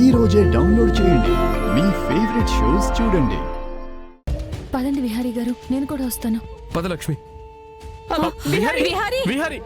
ఈ రోజే డౌన్లోడ్ చేయండి. మీ ఫేవరెట్ షోస్ చూడండి. పదండి విహారీ గారు, నేను కూడా వస్తాను. పద లక్ష్మి. విహారీ విహారీ విహారీ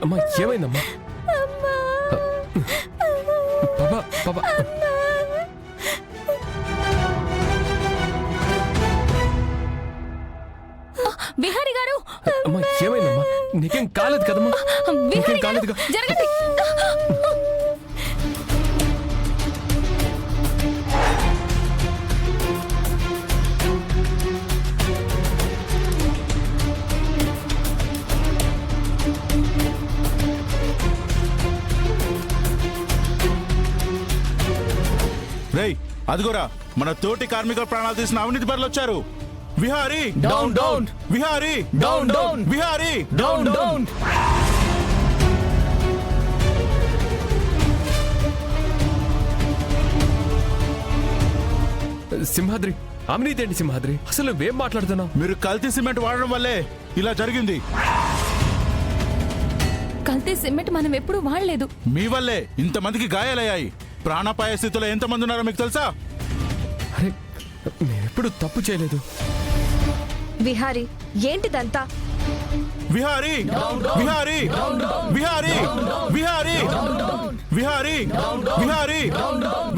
అమ్మా, ఏమైందమ్మా? బాబా బాబా విహారీ గారు, అమ్మా, ఏమైందమ్మా? నీకేం కాలేదు కదమ్మా? నీకేం కాలేదుగా? జరగండి. రేయ్, అదిగోరా మన తోటి కార్మికుల ప్రాణాలు తీసిన అవినీతి పరులు వచ్చారు. Vihari down down, Vihari down down, Vihari down down. Simhadri, అవినీతి ఏంటి సింహాద్రి? అసలు నువ్వేం మాట్లాడుతున్నావు? మీరు కల్తీ సిమెంట్ వాడడం వల్లే ఇలా జరిగింది. కల్తీ సిమెంట్ మనం ఎప్పుడు వాడలేదు. మీ వల్లే ఇంతమందికి గాయాలయ్యాయి. ప్రాణాపాయ స్థితిలో ఎంతమంది ఉన్నారో మీకు తెలుసా? అరే, నేనెప్పుడు తప్పు చేయలేదు. విహారీ, ఏంటిదంతా? విహారీ విహారీ విహారీ విహారీ విహారీ విహారీ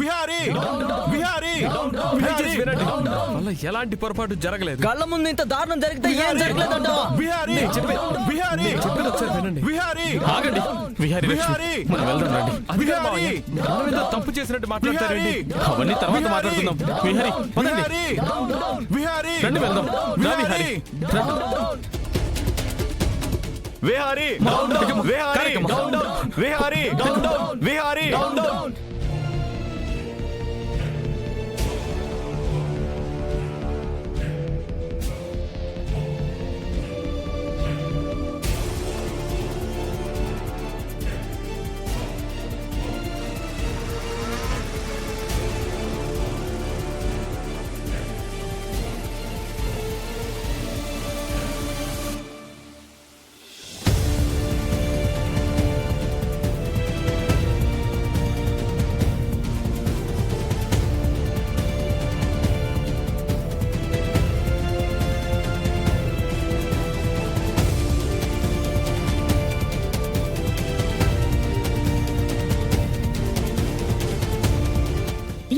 విహారీ విహారీ దయచేసి వినండి. వల్ల ఎలాంటి పొరపాటు జరగలేదు. కళ్ళ ముందు ఇంత దారుణం జరిగితే ఏం జరగలేదంటావా? విహారీ విహారీ చెప్పేది ఒకసారి వినండి. విహారీ ఆగండి. విహారీ లక్ష్మి, విహారీ మనం వెళ్దాం రండి. అది కాదు విహారీ. మావయ్య, మనం ఏదో తప్పు చేసినట్టు మాట్లాడతారండి. విహారీ. అవన్నీ తర్వాత విహారీ. మాట్లాడుకుందాం. విహారీ పదండి. విహారీ విహారీ రండి వెళ్దాం. రా విహారీ. విహారీ విహారీ విహారీ విహారీ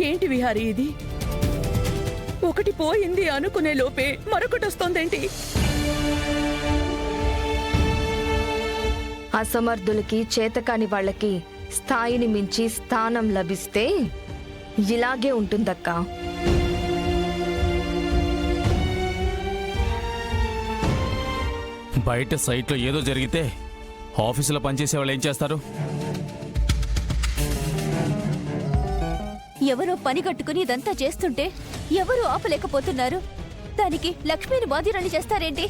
ఏంటి విహారీ ఇది? ఒకటి పోయింది అనుకునే లోపే మరొకటి వస్తోందేంటి? అసమర్థులకి, చేతకాని వాళ్ళకి స్థాయిని మించి స్థానం లభిస్తే ఇలాగే ఉంటుందక్కా. బయట సైట్లో ఏదో జరిగితే ఆఫీసులో పనిచేసే వాళ్ళు ఏం చేస్తారు? ఎవరో పని కట్టుకుని ఇదంతా చేస్తుంటే ఎవరు ఆపలేకపోతున్నారు. దానికి లక్ష్మిని బాధ్యురాలు చేస్తారేంటి?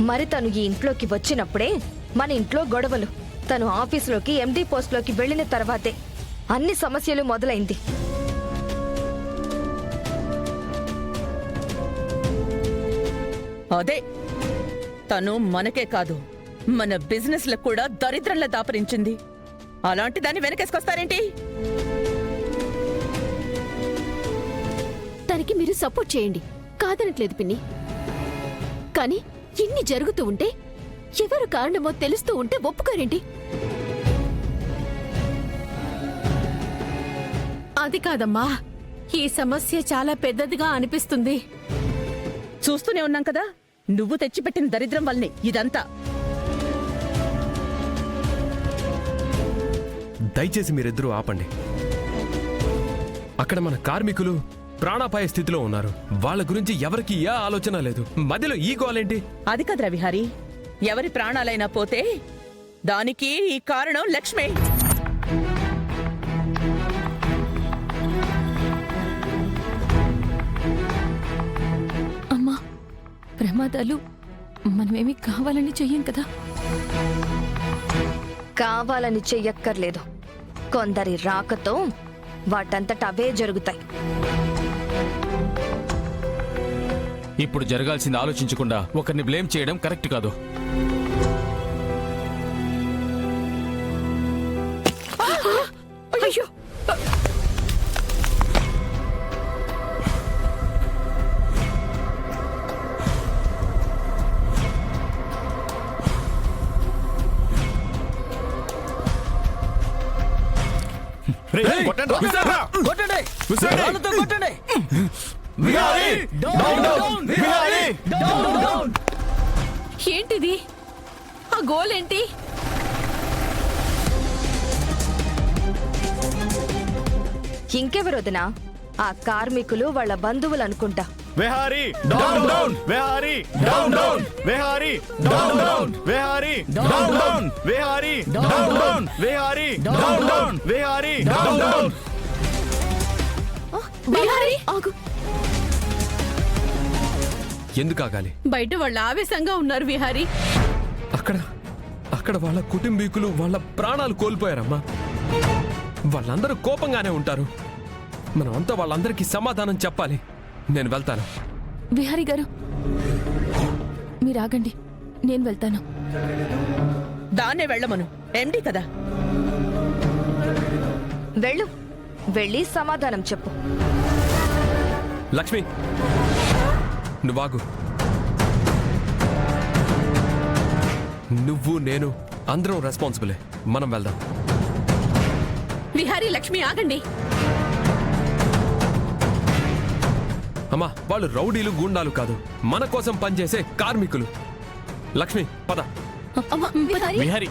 మరి తను ఈ ఇంట్లోకి వచ్చినప్పుడే మన ఇంట్లో గొడవలు, తను ఆఫీసులోకి ఎండీ పోస్ట్లోకి వెళ్ళిన తర్వాతే అన్ని సమస్యలు మొదలైంది. అదే తను మనకే కాదు మన బిజినెస్ లకు కూడా దరిద్రంలా దాపరించింది. అలాంటి దాన్ని వెనకేసుకొస్తారేంటి? తనకి మీరు సపోర్ట్ చేయండి, కాదనట్లేదు పిన్ని. కానీ ఇన్ని జరుగుతూ ఉంటే, ఎవరు కారణమో తెలుస్తూ ఉంటే ఒప్పుకోరేంటి? అది కాదమ్మా, ఈ సమస్య చాలా పెద్దదిగా అనిపిస్తుంది. చూస్తూనే ఉన్నాం కదా, నువ్వు తెచ్చిపెట్టిన దరిద్రం వల్లనే ఇదంతా. దయచేసి మీరిద్దరూ ఆపండి. అక్కడ మన కార్మికులు ప్రాణాపాయ స్థితిలో ఉన్నారు. వాళ్ళ గురించి ఎవరికి ఏ ఆలోచన లేదు. మధ్యలో ఈ గోలేంటి? అది కదరా విహారీ, ఎవరి ప్రాణాలైనా పోతే దానికి ఈ కారణం లక్ష్మే. అమ్మా, ప్రమాదాలు మనమేమి కావాలని చెయ్యం కదా. కావాలని చెయ్యక్కర్లేదు, కొందరి రాకతో వాటంతట అవే జరుగుతాయి. ఇప్పుడు జరగాల్సింది ఆలోచించకుండా ఒకరిని బ్లేమ్ చేయడం కరెక్ట్ కాదు. అయ్యో, రేయ్, కొట్టండి, విసిరండి. కొట్టండి, విసిరండి. రాళ్ళతో కొట్టండి. విహారీ! Down, down! విహారీ! ఏంటిది? ఆ గోల్ ఏంటి? ఇంకెవరొదినా? ఆ కార్మికులు వాళ్ళ బంధువులు అనుకుంటా. Vihari! Down, down! Vihari! Down, down! Vihari! Down, down! Vihari! Down, down! Vihari! Down, down! Vihari! Down, down! Vihari! Down, down! Bihari, ఆగు. ఎందుకు ఆగాలి? బయట వాళ్ళు ఆవేశంగా ఉన్నారు విహారీ. అక్కడ అక్కడ వాళ్ళ కుటుంబీకులు వాళ్ళ ప్రాణాలు కోల్పోయారమ్మా. వాళ్ళందరూ కోపంగానే ఉంటారు. మనమంతా వాళ్ళందరికీ సమాధానం చెప్పాలి. నేను వెళ్తాను. విహారీ గారు, మీరు ఆగండి, నేను వెళ్తాను. దాన్నే వెళ్ళమను, ఎండి కదా. వెళ్ళు, వెళ్ళి సమాధానం చెప్పు. లక్ష్మి, నువ్వాగు. నువ్వు నేను అందరం రెస్పాన్సిబులే. మనం వెళ్దాం. విహారీ, లక్ష్మి ఆగండి. అమ్మా, వాళ్ళు రౌడీలు గూండాలు కాదు, మన కోసం పనిచేసే కార్మికులు. లక్ష్మి, పద. అమ్మా, విహారీ, విహారీ